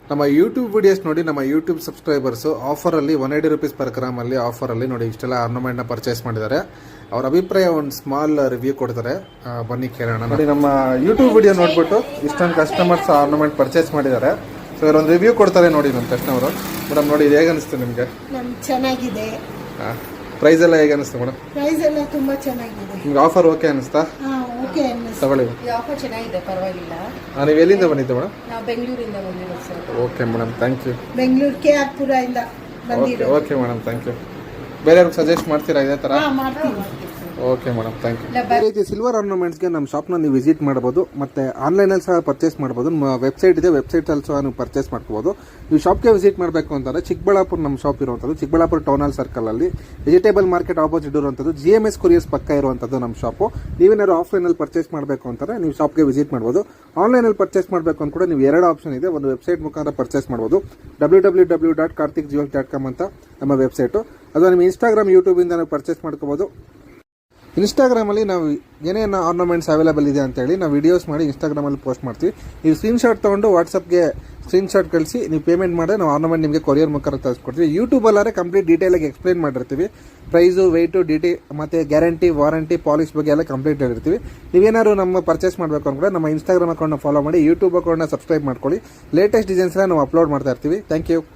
ನಮ್ಮ YouTube videos ನೋಡಿ ನಮ್ಮ ಯೂಟ್ಯೂಬ್ ಸಬ್ಸ್ಕ್ರೈಬರ್ಸ್ ಆಫರಲ್ಲಿ 180 ರೂಪೀಸ್ ಪರ್ ಗ್ರಾಮಲ್ಲಿ ಆಫರಲ್ಲಿ ನೋಡಿ ಇಷ್ಟೆಲ್ಲ ಆರ್ನಮೆಂಟ್ನ ಪರ್ಚೇಸ್ ಮಾಡಿದ್ದಾರೆ. ಅವ್ರ ಅಭಿಪ್ರಾಯ ಒಂದು ಸ್ಮಾಲ್ ರಿವ್ಯೂ ಕೊಡ್ತಾರೆ, ಬನ್ನಿ ಕೇಳೋಣ. ನೋಡಿ ನಮ್ಮ ಯೂಟ್ಯೂಬ್ ವಿಡಿಯೋ ನೋಡ್ಬಿಟ್ಟು ಇಷ್ಟೊಂದು ಕಸ್ಟಮರ್ಸ್ ಆರ್ನಮೆಂಟ್ ಪರ್ಚೇಸ್ ಮಾಡಿದ್ದಾರೆ. ಸೊ ಒಂದು ರಿವ್ಯೂ ಕೊಡ್ತಾರೆ ನೋಡಿ ನಮ್ಮ ಕಸ್ಟಮರು. ಮೇಡಮ್ ನೋಡಿ ಇದು ಹೇಗೆ ಅನಿಸ್ತು ನಿಮಗೆ? ಚೆನ್ನಾಗಿದೆ. ಪ್ರೈಸ್ ಎಲ್ಲ ಹೇಗೆ ಅನಿಸ್ತು ಮೇಡಮ್? ಪ್ರೈಸ್ ಎಲ್ಲ ತುಂಬಾ ಚೆನ್ನಾಗಿದೆ. ನಿಮ್ಗೆ ಆಫರ್ ಓಕೆ ಅನಿಸ್ತಾ? ಓಕೆ ಅನಿಸ್ತು. ತಗೊಳ್ಳಿ. ಈ ಆಫರ್ ಚೆನ್ನಾಗಿದೆ, ಪರವಾಗಿಲ್ಲ. ನೀವು ಎಲ್ಲಿಂದ ಬಂದಿದ್ದು ಮೇಡಮ್? ನಾವು ಬೆಂಗಳೂರಿಂದ ಬಂದಿರೋದು sir. Okay madam, thank you. Bengaluru KR ಪುರದಿಂದ ಬಂದಿರೋದು. Okay madam, thank you. ಬೇರೆಯವ್ರಿಗೆ ಸಜೆಸ್ಟ್ ಮಾಡ್ತೀರಾ ಇದೇ ಥರ? ಮಾಡ್ತೀವಿ. Okay madam, thank you. ಈ ರೀತಿ ಸಿಲ್ವರ್ ಆರ್ನಮೆಂಟ್ಸ್ಗೆ ನಮ್ಮ ಶಾಪ್ನ ನೀವು ವಿಸಿಟ್ ಮಾಡ್ಬೋದು, ಮತ್ತು ಆನ್ಲೈನಲ್ಲಿ ಸಹ ಪರ್ಚೇಸ್ ಮಾಡ್ಬೋದು. ನಮ್ಮ ವೆಬ್ಸೈಟ್ ಇದೆ, ವೆಬ್ಸೈಟಲ್ಲಿ ಸಹ ನೀವು ಪರ್ಚೇಸ್ ಮಾಡ್ಕೋಬೋದು. ನೀವು ಶಾಪ್ಗೆ ವಿಸಿಟ್ ಮಾಡಬೇಕು ಅಂತಂದರೆ ಚಿಕ್ಕಬಳ್ಳಾಪುರ ನಮ್ಮ ಶಾಪ್ ಇರುವಂಥದ್ದು, ಚಿಕ್ಕಬಳ್ಳಾಪುರ ಟೌನ್ ಹಾಲ್ ಸರ್ಕಲಲ್ಲಿ ವೆಜಿಟೇಬಲ್ ಮಾರ್ಕೆಟ್ ಆಪೋಸಿಟ್ ಇರುವಂಥದ್ದು, GMS ಕೊರಿಯರ್ಸ್ ಪಕ್ಕ ಇರುವಂಥದ್ದು ನಮ್ಮ ಶಾಪು. ನೀವೇನಾದ್ರು ಆಫ್ಲೈನಲ್ಲಿ ಪರ್ಚೇಸ್ ಮಾಡಬೇಕು ಅಂತಾರೆ ನೀವು ಶಾಪ್ಗೆ ವಿಸಿಟ್ ಮಾಡ್ಬೋದು. ಆನ್ಲೈನಲ್ಲಿ ಪರ್ಚೇಸ್ ಮಾಡಬೇಕು ಅಂತ ಕೂಡ ನೀವು ಎರಡು ಆಪ್ಷನ್ ಇದೆ. ಒಂದು ವೆಬ್ಸೈಟ್ ಮುಖಾಂತರ ಪರ್ಚೇಸ್ ಮಾಡ್ಬೋದು, www.karthikjewels.com ಅಂತ ನಮ್ಮ ವೆಬ್ಸೈಟು. ಅದು ನಿಮ್ಮ ಇನ್ಸ್ಟಾಗ್ರಾಮ್, ಯೂಟ್ಯೂಬಿಂದ ನೀವು ಪರ್ಚೇಸ್ ಮಾಡ್ಕೋಬೋದು. ಇನ್ಸ್ಟಾಗ್ರಾಮಲ್ಲಿ ನಾವು ಏನೇನು ಆರ್ನಮೆಂಟ್ಸ್ ಅವೈಲೇಬಲ್ ಇದೆ ಅಂತೇಳಿ ನಾವು ವಿಡಿಯೋಸ್ ಮಾಡಿ ಇನ್ಸ್ಟಾಗ್ರಾಮಲ್ಲಿ ಪೋಸ್ಟ್ ಮಾಡ್ತೀವಿ. ನೀವು ಸ್ಕ್ರೀನ್ಶಾಟ್ ತೊಗೊಂಡು ವಾಟ್ಸಪ್ಗೆ ಸ್ಕ್ರೀನ್ಶಾಟ್ ಕಳಿಸಿ ನೀವು ಪೇಮೆಂಟ್ ಮಾಡಿ ನಾವು ಆರ್ನಮೆಂಟ್ ನಿಮಗೆ ಕೊರಿಯರ್ ಮುಖಾಂತರ ತರಿಸ್ಕೊಡ್ತೀವಿ. ಯೂಟ್ಯೂಬಲ್ಲಾರೆ ಕಂಪ್ಲೀಟ್ ಡೀಟೇಲಾಗಿ ಎಕ್ಸ್ಪ್ಲೈನ್ ಮಾಡಿರ್ತೀವಿ. ಪ್ರೈಸು, ವೆಯ್ಟು, ಮತ್ತು ಗ್ಯಾರಂಟಿ, ವಾರಂಟಿ, ಪಾಲಿಶ್ ಬಗ್ಗೆ ಎಲ್ಲ ಕಂಪ್ಲೀಟ್ ಹೇಳಿರ್ತೀವಿ. ನೀವೇನಾದ್ರು ನಮ್ಮ ಪರ್ಚೇಸ್ ಮಾಡಬೇಕು ಅಂದ್ರೆ ನಮ್ಮ ಇನ್ಸ್ಟಾಗ್ರಾಮ್ ಅಕೌಂಟ್ನ ಫಾಲೋ ಮಾಡಿ, ಯೂಟ್ಯೂಬ್ ಅಕೌಂಟ್ನ ಸಬ್ಸ್ಕ್ರೈಬ್ ಮಾಡ್ಕೊಳ್ಳಿ. ಲೇಟೆಸ್ಟ್ ಡಿಸೈನ್ಸ್ನ ನಾವು ಅಪ್ಲೋಡ್ ಮಾಡ್ತಾ ಇರ್ತೀವಿ. Thank you.